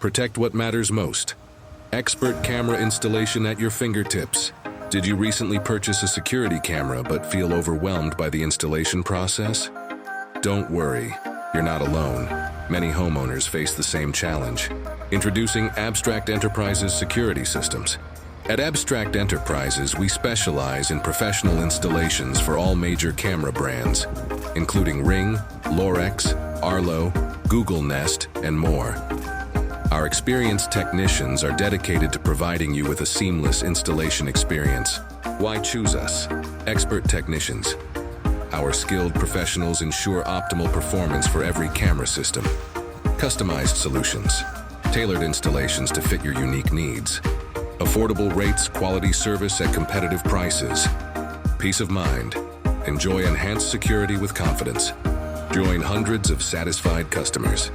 Protect what matters most. Expert camera installation at your fingertips. Did you recently purchase a security camera but feel overwhelmed by the installation process? Don't worry, you're not alone. Many homeowners face the same challenge. Introducing Abstract Enterprises Security Systems. At Abstract Enterprises, we specialize in professional installations for all major camera brands, including Ring, Lorex, Arlo, Google Nest, and more. Our experienced technicians are dedicated to providing you with a seamless installation experience. Why choose us? Expert technicians. Our skilled professionals ensure optimal performance for every camera system. Customized solutions. Tailored installations to fit your unique needs. Affordable rates, quality service at competitive prices. Peace of mind. Enjoy enhanced security with confidence. Join hundreds of satisfied customers.